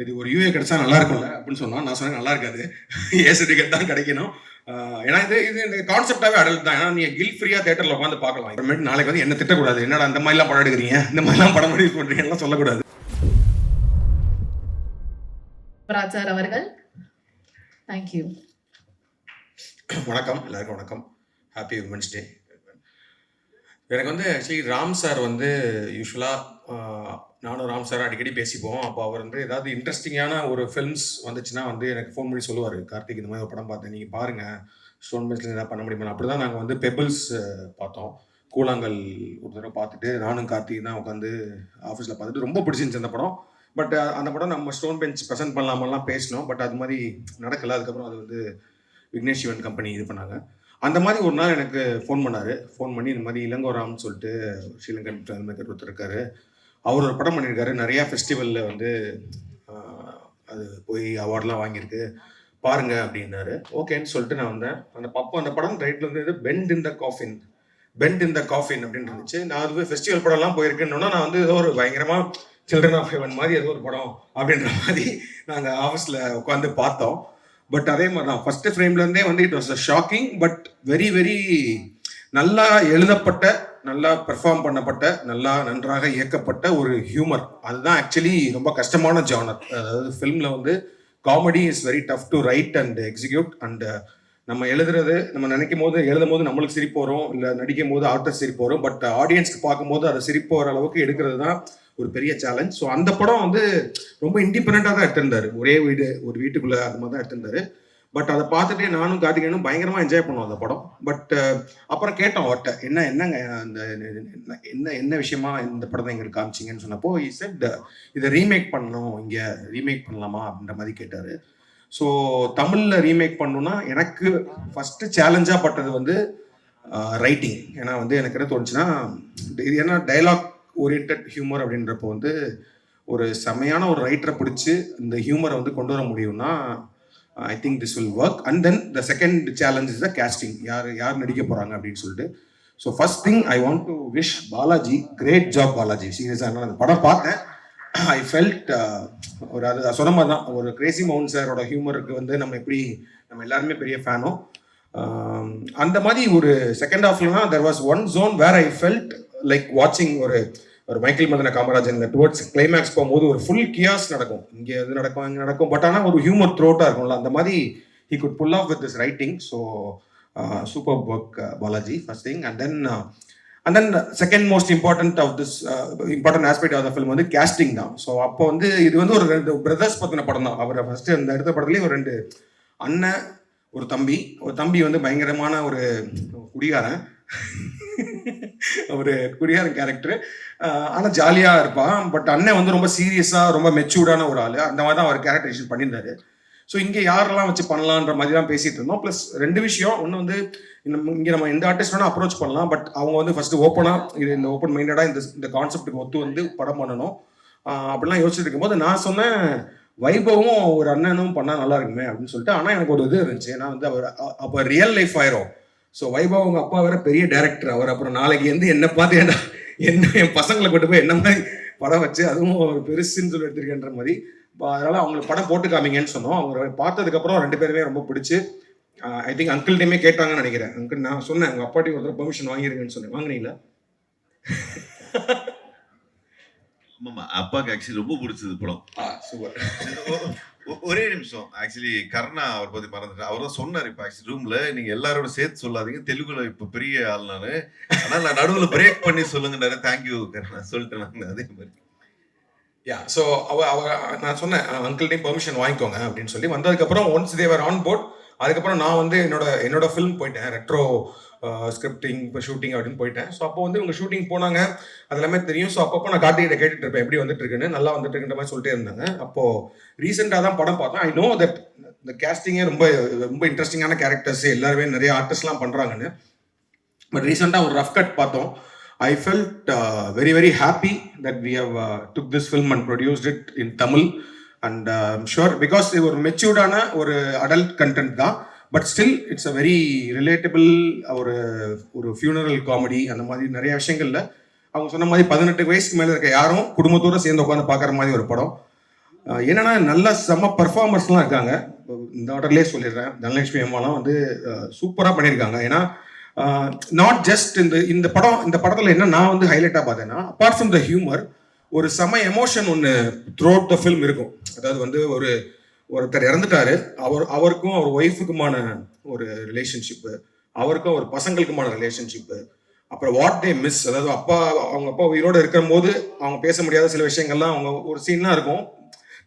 இது ஒரு யூஏ கிடைச்சா நல்லா இருக்கும்ல அப்படின்னு சொன்னா நான் சொன்னேன் நல்லா இருக்காது. ஏ சர்டிஃபிகேட் தான் கிடைக்கணும். ஏன்னா இது இது இந்த கான்செப்டாவே அடல்ட் தான். ஏன்னா நீங்க கில் ஃப்ரீயா தியேட்டர்ல உட்காந்து பார்க்கலாம். அப்புறமேட்டு நாளைக்கு வந்து என்ன திட்டக்கூடாது, என்னடா இந்த மாதிரிலாம் படம் எடுக்கிறீங்க, இந்த மாதிரிலாம் படம் ரிலீஸ் பண்றீங்கலாம் சொல்லக்கூடாது. சார் அவர்கள் தேங்க்யூ. வணக்கம், எல்லாருக்கும் வணக்கம். Happy women's day. எனக்கு வந்து ஆக்சுவலி ராம் சார் வந்து யூஸ்வலாக நானும் ராம் சார் அடிக்கடி பேசிப்போம். அப்போ அவர் வந்து ஏதாவது இன்ட்ரெஸ்டிங்கான ஒரு ஃபிலிம்ஸ் வந்துச்சுன்னா வந்து எனக்கு ஃபோன் பண்ணி சொல்லுவார், கார்த்திக் இந்த மாதிரி ஒரு படம் பார்த்தேன், நீங்கள் பாருங்கள், ஸ்டோன் பெஞ்சில் ஏதாவது பண்ண முடியுமா. அப்படி தான் நாங்கள் வந்து பெபிள்ஸ் பார்த்தோம். கூழாங்கல் ஒரு தடவை பார்த்துட்டு நானும் கார்த்திக் தான் உட்காந்து ஆஃபீஸில் பார்த்துட்டு ரொம்ப பிடிச்சிருந்துச்சு அந்த படம். பட் அந்த படம் நம்ம ஸ்டோன் பெஞ்ச் ப்ரெசென்ட் பண்ணலாமெல்லாம் பேசினோம். பட் அது மாதிரி நடக்கலை. அதுக்கப்புறம் அது வந்து விக்னேஷ் சிவன் கம்பெனி இது பண்ணாங்க. அந்த மாதிரி ஒரு நாள் எனக்கு ஃபோன் பண்ணார். ஃபோன் பண்ணி இந்த மாதிரி இளங்கோராம்னு சொல்லிட்டு ஸ்ரீலங்கன் ஃபில்ம் மேக்கர் ஒருத்தர் இருக்கார், அவர் ஒரு படம் பண்ணியிருக்காரு, நிறையா ஃபெஸ்டிவலில் வந்து அது போய் அவார்ட்லாம் வாங்கியிருக்கு, பாருங்க அப்படின்னாரு. ஓகேன்னு சொல்லிட்டு நான் வந்தேன். அந்த படம் ரைட்டில் வந்து பெண்ட் இன் த காஃபின் அப்படின்னு இருந்துச்சு. நான் அது ஃபெஸ்டிவல் படம்லாம் போயிருக்கேன்னா நான் வந்து ஏதோ ஒரு பயங்கரமாக சில்ட்ரன் ஆஃப் ஹெவன் மாதிரி ஏதோ ஒரு படம் அப்படின்ற மாதிரி நாங்கள் ஆஃபீஸில் உட்காந்து பார்த்தோம். பட் அதே மாதிரி தான் ஃபர்ஸ்ட் ஃப்ரேம்லேருந்தே வந்து it was a shocking but very very நல்லா எழுதப்பட்ட, நல்லா பெர்ஃபார்ம் பண்ணப்பட்ட, நன்றாக இயக்கப்பட்ட ஒரு ஹியூமர். அதுதான் ஆக்சுவலி ரொம்ப கஷ்டமான ஜானர். அதாவது ஃபிலிமில் வந்து comedy is very tough to right and execute. And நம்ம நம்ம நினைக்கும் போது எழுதும் போது நம்மளுக்கு சிரிப்பு வரும், இல்லை நடிக்கும் போது ஆர்டர் சிரிப்பு வரும். பட் ஆடியன்ஸ்க்கு பார்க்கும்போது அதை சிரிப்பு வர அளவுக்கு எடுக்கிறது தான் ஒரு பெரிய சேலஞ்ச். ஸோ அந்த படம் வந்து ரொம்ப இண்டிபெண்டாக தான் எடுத்திருந்தாரு. ஒரே வீடு, ஒரு வீட்டுக்குள்ளே அது மாதிரி தான் எடுத்திருந்தாரு. பட் அதை பார்த்துட்டே நானும் கார்த்திகேயனும் பயங்கரமாக என்ஜாய் பண்ணுவோம் அந்த படம். பட் அப்புறம் கேட்டோம் அவர்கிட்ட, என்னங்க அந்த என்ன விஷயமா இந்த படத்தை எங்களுக்கு காமிச்சிங்கன்னு சொன்னப்போ இ செட் இதை ரீமேக் பண்ணணும், இங்கே ரீமேக் பண்ணலாமா அப்படின்ற மாதிரி கேட்டார். ஸோ தமிழில் ரீமேக் பண்ணணும்னா எனக்கு ஃபஸ்ட்டு சேலஞ்சாக பட்டது வந்து ரைட்டிங். ஏன்னா வந்து எனக்கு என்ன தோணுச்சுன்னா, இது ஏன்னா டைலாக் ஓரியன்ட் ஹியூமர் அப்படின்றப்போ வந்து ஒரு செமையான ஒரு ரைட்டரை பிடிச்சி இந்த ஹியூமரை வந்து கொண்டு வர முடியும்னா I think this will work. And then the second challenge is the casting. யார் நடிக்க போகிறாங்க அப்படின்னு சொல்லிட்டு. So first thing I want to wish Balaji, great job Balaji. சீரியஸாக நான் அந்த படம் பார்த்தேன், ஐ ஃபெல்ட் ஒரு அது சொன்ன மாதிரி தான், ஒரு கிரேசி மோகன் சாரோட ஹியூமருக்கு வந்து நம்ம எல்லாருமே பெரிய ஃபேனோ. அந்த மாதிரி ஒரு செகண்ட் ஹாஃப்லனா there was one zone where I felt like வாட்சிங் ஒரு மைக்கேல் மதன காமராஜன் இந்த டுவர்ட்ஸ் கிளைமேக்ஸ் போகும்போது ஒரு ஃபுல் கியாஸ் நடக்கும், இங்கே எது நடக்கும் அங்கே நடக்கும். பட் ஆனால் ஒரு ஹியூமர் த்ரோட்டாக இருக்கும்ல, அந்த மாதிரி he could pull off with this writing. So super work Balaji, first thing. And then second most important aspect of the film வந்து கேஸ்டிங் தான். ஸோ அப்போ வந்து இது வந்து ஒரு 2 பிரதர்ஸ் பற்றின படம் தான். அவரை ஃபர்ஸ்ட் அந்த எடுத்த படத்துலேயே ஒரு 2 அண்ணன், ஒரு தம்பி வந்து பயங்கரமான ஒரு குடிகாரன், ஒரு குடிகாரன் கேரக்டர். ஆனால் ஜாலியாக இருப்பான். பட் அண்ணன் வந்து ரொம்ப சீரியஸாக ரொம்ப மெச்சூர்டான ஒரு ஆள். அந்த மாதிரி தான் அவர் கேரக்டரைசேஷன் பண்ணியிருந்தாரு. ஸோ இங்கே யாரெல்லாம் வச்சு பண்ணலான்ற மாதிரி தான் பேசிகிட்டு இருந்தோம். ப்ளஸ் 2 விஷயம். ஒன்று வந்து இங்கே நம்ம எந்த ஆர்டிஸ்ட் வேணால் அப்ரோச் பண்ணலாம். பட் அவங்க வந்து ஃபஸ்ட்டு ஓப்பனாக இந்த ஓப்பன் மைண்டடாக இந்த கான்செப்ட்டுக்கு ஒத்து வந்து படம் பண்ணணும் அப்படிலாம் யோசிச்சுட்டு இருக்கும்போது நான் சொன்னேன், வைபவும் ஒரு அண்ணனும் பண்ணால் நல்லா இருக்குமே அப்படின்னு சொல்லிட்டு. ஆனால் எனக்கு ஒரு இது இருந்துச்சு, ஏன்னா வந்து அவர் அப்போ ரியல் லைஃப் ஆயிரும். ஸோ வைபவ் அவங்க அப்பா வேற பெரிய டைரக்டர். அவர் அப்புறம் நாளைக்கு வந்து என்ன பார்த்து என் பசங்களை கொண்டு போய் என்ன மாதிரி படம் வச்சு அதுவும் ஒரு பெருசுன்னு சொல்லி எடுத்திருக்கேன்ற மாதிரி. அதனால அவங்களுக்கு படம் போட்டு காமிங்கன்னு சொன்னோம். அவங்க பார்த்ததுக்கப்புறம் 2 பேருமே ரொம்ப பிடிச்சி ஐ திங்க் அங்கிள்கிட்டையுமே கேட்டாங்கன்னு நினைக்கிறேன். அங்கிள் நான் சொன்னேன் உங்கள் அப்பாட்டி ஒருத்தர் பெர்மிஷன் வாங்கிருங்கன்னு சொன்னேன். வாங்கினீங்களா? ஆமாம்மா, அப்பாவுக்கு ஆக்சுவலி ரொம்ப பிடிச்சது படம். சூப்பர். ஒரே நிமிஷம், ஆக்சுவலி கருணா அவர் பத்தி மறந்துட்டேன். அவர் தான் சொன்னார் இப்போ ஆக்சுவலி ரூம்ல, நீங்க எல்லாரோட சேர்த்து சொல்லாதீங்க, தெலுங்குல இப்போ பெரிய ஆள் நான், ஆனால் நான் நடுவில் பிரேக் பண்ணி சொல்லுங்கன்னாரு. தேங்க்யூ கருணா சொல்லிட்டேன் நான். அதே மாதிரி ஸோ நான் சொன்னேன் அங்கிள்டையும் பெர்மிஷன் வாங்கிக்கோங்க அப்படின்னு சொல்லி. வந்ததுக்கப்புறம் ஒன்ஸ் தேவர் ஆன் போர்ட், அதுக்கப்புறம் நான் வந்து என்னோட ஃபிலிம் போயிட்டேன், ரெட்ரோ ஸ்கிரிப்டிங் இப்போ ஷூட்டிங் அப்படின்னு போயிட்டேன். ஸோ அப்போ வந்து இவங்க ஷூட்டிங் போனாங்க, அது எல்லாமே தெரியும். ஸோ அப்பப்போ நான் கார்த்திகிட்ட கேட்டுட்டு இருப்பேன், எப்படி வந்துட்டு இருக்குன்னு, நல்லா வந்துட்டு இருக்குன்ற மாதிரி சொல்லிட்டே இருந்தாங்க. அப்போது ரீசெண்டாக தான் படம் பார்த்தேன். ஐ நோ தட் இந்த கேஸ்டிங்கே ரொம்ப ரொம்ப இன்ட்ரெஸ்டிங்கான கேரக்டர்ஸ் எல்லாருமே நிறைய ஆர்டிஸ்ட்லாம் பண்ணுறாங்கன்னு. பட் ரீசெண்டாக ஒரு ரஃப் கட் பார்த்தோம். I felt very very happy that we have took this film and produced it in Tamil, and I'm sure because it was matured ஒரு adult content தான், but still it's a very relatable ஒரு funeral comedy. அந்த மாதிரி நிறைய விஷயங்கள்ல அவங்க சொன்ன மாதிரி 18 வயசுக்கு மேலே இருக்க யாரும் குடும்பத்தோடு சேர்ந்து உட்காந்து பார்க்குற மாதிரி ஒரு படம். என்னன்னா நல்ல செம்ம பர்ஃபார்மர்ஸ்லாம் இருக்காங்க. இந்த ஆர்டர்லேயே சொல்லிடுறேன். தனலட்சுமி அம்மாலாம் வந்து சூப்பராக பண்ணியிருக்காங்க. ஏன்னா நாட் ஜஸ்ட் இந்த படத்தில் என்ன நான் வந்து ஹைலைட்டாக பார்த்தேன்னா, அப்பார்ட் ஃப்ரம் த ஹியூமர், ஒரு செம எமோஷன் ஒன்று த்ரூ அவுட் த ஃபில்ம் இருக்கும். அதாவது வந்து ஒருத்தர் இறந்துட்டாரு, அவருக்கும் அவர் ஒய்ஃபுக்குமான ஒரு ரிலேஷன்ஷிப்பு, அவருக்கும் அவர் பசங்களுக்குமான ரிலேஷன்ஷிப்பு, அப்புறம் வாட் தே மிஸ், அதாவது அவங்க அப்பா உயிரோடு இருக்கிற போது அவங்க பேச முடியாத சில விஷயங்கள்லாம் அவங்க ஒரு சீன்லாம் இருக்கும்.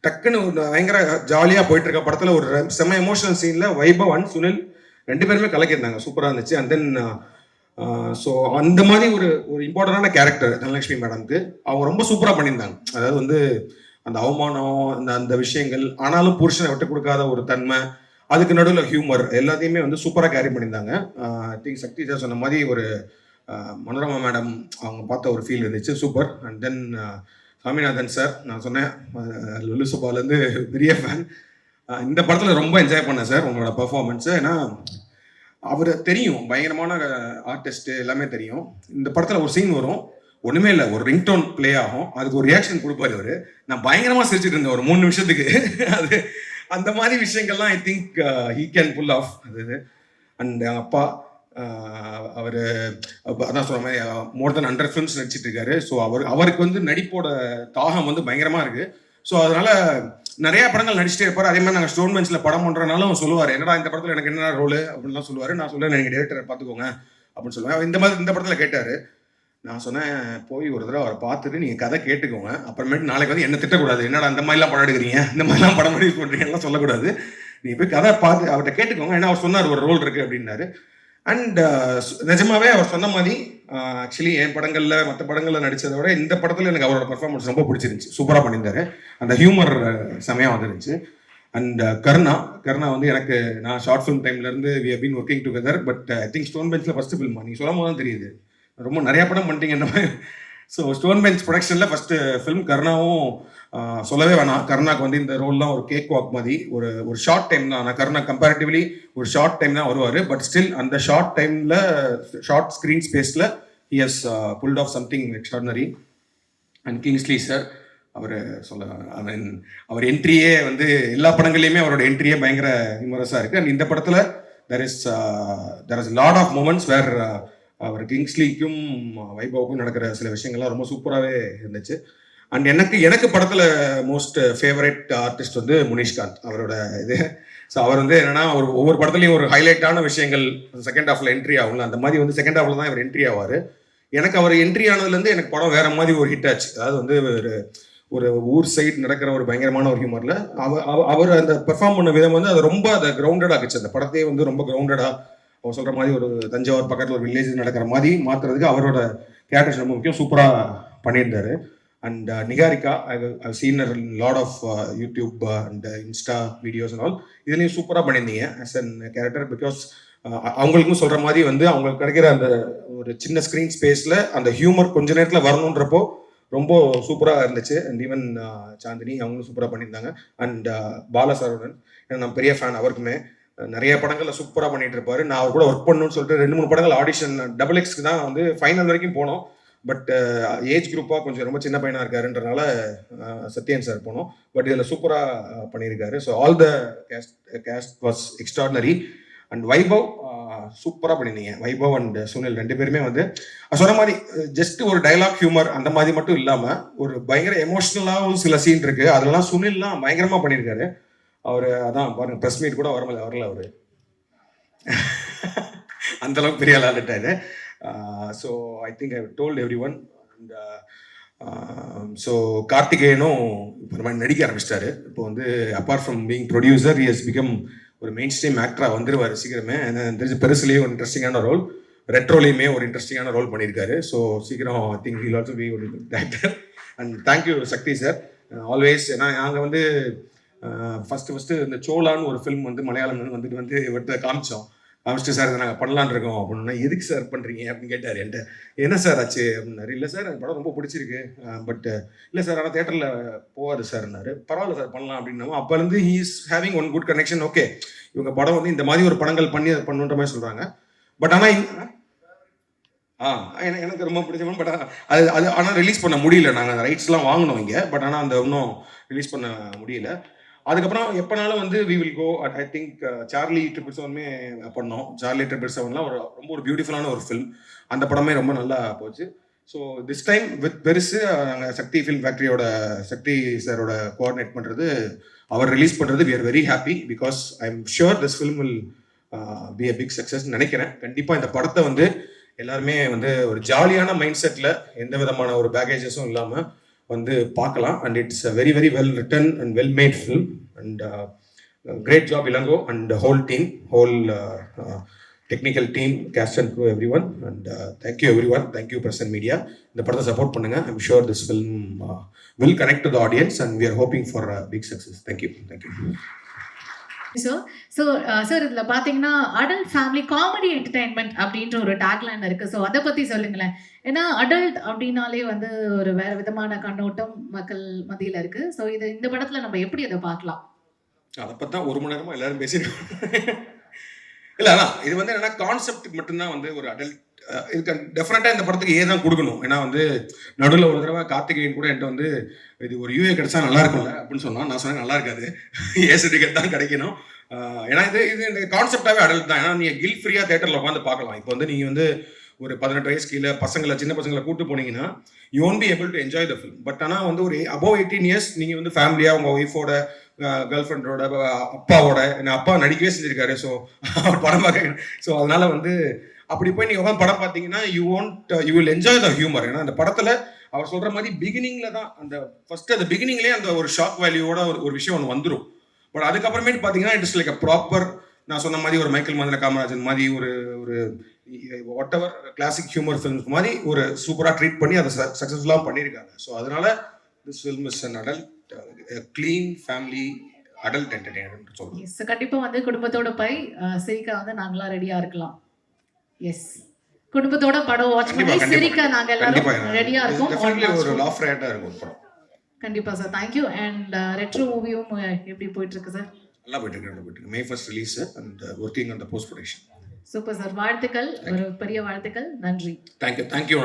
டக்குன்னு பயங்கர ஜாலியாக போயிட்டு இருக்க படத்தில் ஒரு செம எமோஷனல் சீனில் வைபவ் அண்ட் சுனில் 2 பேருமே கலக்கியிருந்தாங்க. சூப்பராக இருந்துச்சு. அண்ட் தென் ஸோ அந்த மாதிரி ஒரு இம்பார்ட்டண்டான கேரக்டர் தனலட்சுமி மேடம்க்கு அவங்க ரொம்ப சூப்பராக பண்ணியிருந்தாங்க. அதாவது வந்து அந்த அவமானம், அந்த விஷயங்கள், ஆனாலும் புருஷனை விட்டு கொடுக்காத ஒரு தன்மை, அதுக்கு நடுவில் ஹியூமர், எல்லாத்தையுமே வந்து சூப்பராக கேரி பண்ணியிருந்தாங்க. ஐ திங்க் சக்தி சார் சொன்ன மாதிரி ஒரு மனோரமா மேடம் அவங்க பார்த்த ஒரு ஃபீல் இருந்துச்சு. Super. And then Saminathan sir, நான் சொன்னேன் லுலு சபாலேருந்து பெரிய ஃபேன். இந்த படத்தில் ரொம்ப என்ஜாய் பண்ணேன் சார் உங்களோட பர்ஃபார்மன்ஸு. ஏன்னா அவர் தெரியும், பயங்கரமான ஆர்டிஸ்ட்டு, எல்லாமே தெரியும். இந்த படத்தில் ஒரு சீன் வரும், ஒன்றுமே இல்லை, ஒரு ரிங்டோன் ப்ளே ஆகும், அதுக்கு ஒரு ரியாக்ஷன் கொடுப்பாரு அவர். நான் பயங்கரமாக சிரிச்சுட்டு இருந்தேன் ஒரு 3 நிமிஷத்துக்கு. அது அந்த மாதிரி விஷயங்கள்லாம் I think he can pull off. அது அண்ட் அப்பா அவர் அதான் சொல்கிற மாதிரி மோர் தென் 100 ஃபிலிம்ஸ் நடிச்சிட்டு இருக்காரு. ஸோ அவருக்கு வந்து நடிப்போட தாகம் வந்து பயங்கரமாக இருக்குது. ஸோ அதனால் நிறையா படங்கள் நடிச்சிட்டே இருப்பார். அதே மாதிரி நாங்கள் ஸ்டோன் பெஞ்சில் படம் பண்ணுறனாலும் சொல்லுவார், என்னடா இந்த படத்தில் எனக்கு என்ன ரோலு அப்படின்லாம் சொல்லுவார். நான் சொல்லுவேன், நீங்கள் டேரக்டரை பார்த்துக்கோங்க அப்படின்னு சொல்லுவேன். இந்த படத்தில் கேட்டார். நான் சொன்னேன், போய் ஒரு தடவை அவரை பார்த்துட்டு நீங்கள் கதை கேட்டுக்கோங்க, அப்புறமேட்டு நாளைக்கு வந்து என்ன திட்டக்கூடாது, என்னடா இந்த மாதிரிலாம் படம் எடுக்கிறீங்க, இந்த மாதிரிலாம் படம் ரிலீஸ் பண்ணுறீங்கலாம் சொல்லக்கூடாது, நீங்கள் போய் கதை பார்த்து அவர்கிட்ட கேட்டுக்கோங்க. ஏன்னா அவர் சொன்னார் ஒரு ரோல் இருக்குது அப்படின்னாரு. அண்ட் நிஜமாவே அவர் சொன்ன மாதிரி ஆக்சுவலி என் படங்களில் மற்ற படங்களில் நடித்ததை விட இந்த படத்தில் எனக்கு அவரோட பர்ஃபார்மன்ஸ் ரொம்ப பிடிச்சிருந்துச்சு. சூப்பராக பண்ணியிருந்தாரு. அந்த ஹியூமர் செமையாக வந்துருந்துச்சு. அண்ட் கருணா வந்து எனக்கு, நான் ஷார்ட் ஃபிலிம் டைம்லேருந்து we have been working together. But I think stone பெஞ்சில் ஃபஸ்ட்டு ஃபில்மா நீங்கள் சொல்லும் போது தான் தெரியுது, ரொம்ப நிறையா படம் பண்ணிட்டீங்க இந்த மாதிரி. ஸோ ஸ்டோன் பெஞ்ச் ப்ரொடக்ஷனில் ஃபஸ்ட்டு ஃபிலிம் கருணாவும் சொல்லவே வேணாம். கருணாக்கு வந்து இந்த ரோல்லாம் ஒரு கேக் வாக் மாதிரி ஒரு ஷார்ட் டைம் தான். ஆனால் கருணா கம்பேரிட்டிவ்லி ஒரு ஷார்ட் டைம் தான் வருவார். பட் ஸ்டில் அந்த ஷார்ட் டைமில், ஷார்ட் ஸ்க்ரீன் ஸ்பேஸில் he has pulled off something extraordinary. And Kingsley sir, அவர் என்ட்ரியே வந்து எல்லா படங்கள்லையுமே அவரோட என்ட்ரியே பயங்கர ஹியூமரஸாக இருக்குது. அண்ட் இந்த படத்தில் there is lot of moments where அவர் கிங்ஸ்லிக்கும் வைபவுக்கும் நடக்கிற சில விஷயங்கள்லாம் ரொம்ப சூப்பராகவே இருந்துச்சு. அண்ட் எனக்கு படத்தில் மோஸ்ட் ஃபேவரட் ஆர்டிஸ்ட் வந்து முனிஷ்காந்த் அவரோட இது. ஸோ அவர் வந்து என்னன்னா, ஒவ்வொரு படத்துலையும் ஒரு ஹைலைட்டான விஷயங்கள் செகண்ட் ஹாஃபில் என்ட்ரி ஆகும்ல, அந்த மாதிரி வந்து செகண்ட் ஹாஃபில் தான் இவர் என்ட்ரி ஆவார். எனக்கு அவர் என்ட்ரி ஆனதுலேருந்து எனக்கு படம் வேற மாதிரி ஒரு ஹிட் ஆச்சு. அதாவது வந்து ஒரு ஊர் சைடு நடக்கிற ஒரு பயங்கரமான ஒரு ஹியூமரில் அவர் அந்த பெர்ஃபார்ம் பண்ண விதம் வந்து அது ரொம்ப அதை கிரவுண்டடாக ஆக்குச்சு. அந்த படத்தையே வந்து ரொம்ப கிரவுண்டடாக, அவர் சொல்கிற மாதிரி ஒரு தஞ்சாவூர் பக்கத்தில் ஒரு வில்லேஜ் நடக்கிற மாதிரி மாற்றுறதுக்கு அவரோட கேரக்டர்ஸ் ரொம்ப முக்கியம். சூப்பராக பண்ணியிருந்தாரு. And Niharika, I seen lot of YouTube and Insta videos and all. இதுலேயும் சூப்பராக பண்ணியிருந்தீங்க ஆஸ் அன் கேரக்டர். பிகாஸ் அவங்களுக்கும் சொல்கிற மாதிரி வந்து அவங்களுக்கு கிடைக்கிற அந்த ஒரு சின்ன ஸ்க்ரீன் ஸ்பேஸில் அந்த ஹியூமர் கொஞ்ச நேரத்தில் வரணுன்றப்போ ரொம்ப சூப்பராக இருந்துச்சு. அண்ட் ஈவன் சாந்தினி அவங்களும் சூப்பராக பண்ணியிருந்தாங்க. அண்ட் பாலசரவணன், ஏன்னா நான் பெரிய ஃபேன் அவருக்குமே. நிறைய படங்களில் சூப்பராக பண்ணிட்டு இருப்பாரு. நான் அவர் கூட ஒர்க் பண்ணணும்னு சொல்லிட்டு 2-3 படங்கள் ஆடிஷன் XXக்கு தான் வந்து ஃபைனல் வரைக்கும் போனோம். பட் ஏஜ் குரூப்பாக கொஞ்சம் ரொம்ப சின்ன பையனாக இருக்காருன்றனால சத்யன் சார் போனோம். பட் இதில் சூப்பராக பண்ணியிருக்காரு. So all the cast was extraordinary. And Vaibhav சூப்பராக பண்ணியிருந்தீங்க. வைபவ் அண்ட் சுனில் 2 பேருமே வந்து சொன்ன மாதிரி ஜஸ்ட் ஒரு டைலாக் ஹியூமர் அந்த மாதிரி மட்டும் இல்லாமல் ஒரு பயங்கர எமோஷ்னலாகவும் சில சீன் இருக்குது. அதெல்லாம் சுனில்லாம் பயங்கரமாக பண்ணியிருக்காரு. அவர் அதான் பாருங்க, ப்ரெஸ் மீட் கூட வரல அவர். அந்தளவுக்கு பெரிய ஆளாட்டாரு. So I think I told everyone. And so கார்த்திகேயனும் இப்போ இந்த மாதிரி நடிக்க ஆரம்பிச்சிட்டாரு. இப்போ வந்து apart from being producer, he has become ஒரு மெயின் ஸ்ட்ரீம் ஆக்டராக வந்துருவார் சீக்கிரமே. தெரிஞ்ச பெருசுலேயே ஒரு இன்ட்ரெஸ்டிங்கான ரோல், ரெட்ரோலையுமே ஒரு இன்ட்ரெஸ்டிங்கான ரோல் பண்ணியிருக்காரு. ஸோ சீக்கிரம் I think he'll also be ஒரு actor. And thank you Shakti sir always. ஏன்னா நாங்கள் வந்து ஃபஸ்ட்டு இந்த சோலான்னு ஒரு ஃபிலிம் வந்து மலையாளம் வந்துட்டு இவர்கிட்ட காமிச்சிட்டு சார் இதை நாங்கள் பண்ணலான் இருக்கோம் அப்படின்னா, எதுக்கு சார் பண்ணுறீங்க அப்படின்னு கேட்டார் என்கிட்ட. என்ன சார் ஆச்சு அப்படின்னாரு. இல்லை சார் அந்த படம் ரொம்ப பிடிச்சிருக்கு, பட் இல்லை சார் ஆனால் தேட்டரில் போகாது சார்னாரு. பரவாயில்ல சார் பண்ணலாம் அப்படின்னா, அப்போலேருந்து he is having one good connection. Okay, இவங்க படம் வந்து இந்த மாதிரி ஒரு படங்கள் பண்ணி அதை பண்ணுன்ற மாதிரி சொல்கிறாங்க. பட் ஆனால் எனக்கு ரொம்ப பிடிச்ச படம். பட் அது ஆனால் ரிலீஸ் பண்ண முடியல. நாங்கள் அந்த ரைட்ஸ்லாம் வாங்கினோம் இங்கே. பட் ஆனால் அந்த இன்னும் ரிலீஸ் பண்ண முடியல. அதுக்கப்புறம் எப்போனாலும் வந்து we will go. I think Charlie 777 பண்ணோம். சார்லி 777 ஒரு ரொம்ப ஒரு பியூட்டிஃபுல்லான ஒரு ஃபிலிம். அந்த படமே ரொம்ப நல்லா போச்சு. ஸோ திஸ் டைம் வித் பெருசு நாங்கள் சக்தி ஃபிலிம் ஃபேக்ட்ரியோட சக்தி சாரோட கோஆர்டினேட் பண்ணுறது, அவர் ரிலீஸ் பண்ணுறது we are very happy because I am sure this film will be a big success நினைக்கிறேன். கண்டிப்பாக இந்த படத்தை வந்து எல்லாருமே வந்து ஒரு ஜாலியான மைண்ட் செட்டில் எந்த விதமான ஒரு பேகேஜஸும் இல்லாமல் வந்து பார்க்கலாம். And it's very very well written and well made film and great job Ilango and whole team, whole technical team, cast and crew, everyone. And thank you everyone, thank you present media. இந்த படத்தை support பண்ணுங்கள். I'm sure this film will connect to the audience and we are hoping for big success. Thank you. Sir இதுல பாத்தீங்கன்னா adult family comedy entertainment அப்படின்ற ஒரு tagline இருக்கு. So அதை பத்தி சொல்லுங்களேன். ஏன்னா அடல்ட் அப்படின்னாலே வந்து ஒரு வேற விதமான கண்ணோட்டம் மக்கள் மத்தியில இருக்கு. ஸோ இது இந்த படத்துல நம்ம எப்படி அதை பார்க்கலாம்? அதை பற்றி தான் 1 மணி நேரமாக எல்லாரும் பேசியிருக்காங்க. இல்லை, அதான் இது வந்து என்னன்னா கான்செப்ட் மட்டும்தான் வந்து ஒரு அடல்ட். இதுக்கு டெஃபினட்டாக இந்த படத்துக்கு தான் கொடுக்கணும். ஏன்னா வந்து நடுவில் ஒரு தடவை கார்த்திகேயன் கூட என்கிட்ட வந்து இது ஒரு யூஏ கிடைச்சா நல்லா இருக்கும்ல அப்படின்னு சொன்னால், நான் சொன்னேன் நல்லா இருக்காது, சர்டிஃபிகேட் தான் கிடைக்கணும். ஏன்னா இது இந்த கான்செப்டாகவே அடல்ட் தான். ஏன்னா நீங்கள் கில் ஃப்ரீயாக தேட்டரில் உட்காந்து பார்க்கலாம். இப்போ வந்து நீங்கள் வந்து ஒரு 18 வயசு கீழே பசங்களை, சின்ன பசங்களை கூட்டு போனீங்கன்னா you won't be able to enjoy the film. But ஆனால் வந்து ஒரு அபவ் 18 இயர்ஸ் நீங்கள் வந்து ஃபேமிலியாக உங்கள் ஒய்ஃபோட, கேர்ள் ஃப்ரெண்டோட, அப்பாவோட, என்ன அப்பா நடிக்கவே செஞ்சிருக்காரு, ஸோ அவர் படம் பார்க்க, ஸோ அதனால வந்து அப்படி போய் நீங்கள் உட்காந்து படம் பார்த்தீங்கன்னா you will enjoy the humour. ஏன்னா அந்த படத்தில் அவர் சொல்கிற மாதிரி பிகினிங்கில் தான் அந்த ஃபர்ஸ்ட் அந்த பிகினிங்லேயே அந்த ஒரு ஷாக் வேல்யூவோட ஒரு விஷயம் ஒன்று வந்துடும். பட் அதுக்கப்புறமேட்டு பார்த்தீங்கன்னா இட்ஸ் லைக் அ ப்ராப்பர், நான் சொன்ன மாதிரி ஒரு மைக்கேல் மதுரை காமராஜன் மாதிரி ஒரு what ever classic humour films மாதிரி ஒரு சூப்பராக ட்ரீட் பண்ணி அதை சக்ஸஸ்ஃபுல்லாக பண்ணியிருக்காங்க. ஸோ அதனால this film is an adult clean family adult entertainment சொல்லுவோம். கண்டிப்பாக வந்து குடும்பத்தோட போய் சிரிக்க வந்து நாங்களாம் ரெடியாக இருக்கலாம். எஸ், குடும்பத்தோட படம் வாட்ச் பண்ணி சிரிக்க நாங்க எல்லாரும் ரெடியா இருக்கோம். ஒரு லாஃப் ரேட்டா இருக்கும் படம். கண்டிப்பா sir. Thank you. And retro மூவியும் எப்படி போயிட்டு இருக்கு சார்? நல்லா போயிட்டு இருக்கு. May 1st release and working on the post production. Super sir. வாழ்த்துக்கள், ஒரு பெரிய வாழ்த்துக்கள். நன்றி. Thank you. Thank you.